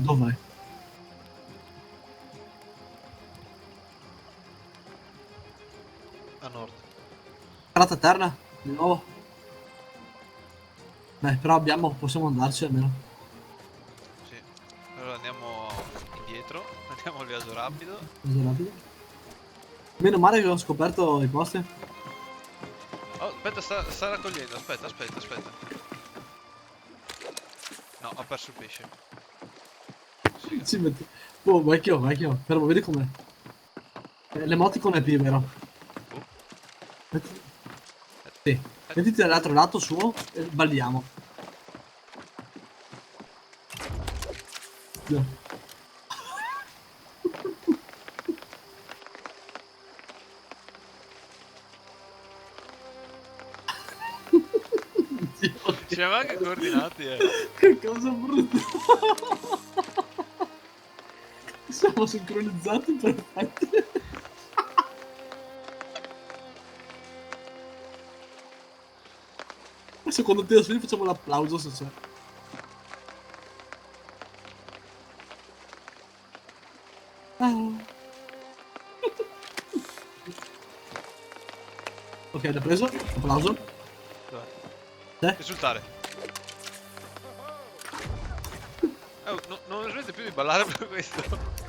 Dov'è? A nord. Carata terra? Di nuovo? Beh, però possiamo andarci almeno. Sì. Allora andiamo indietro. Andiamo al viaggio rapido. Così rapido. Meno male che ho scoperto i posti. Oh, aspetta, sta raccogliendo. Aspetta. No, ho perso il pesce. Siga. Ci metti. Oh, vecchio. Fermo, vedi com'è. L'emoticon è P, vero? Oh. Metti- Sì. Mettiti dall'altro lato suo e balliamo. Dio. Dio. Ci aveva anche coordinati, Che cosa brutta. Siamo sincronizzati perfetti. Adesso quando tira su facciamo l'applauso se c'è. Ah. Ok, l'ha preso. Applauso. Dov'è? Risultare. Oh, non smette più di ballare per questo.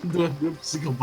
Due psicopatici.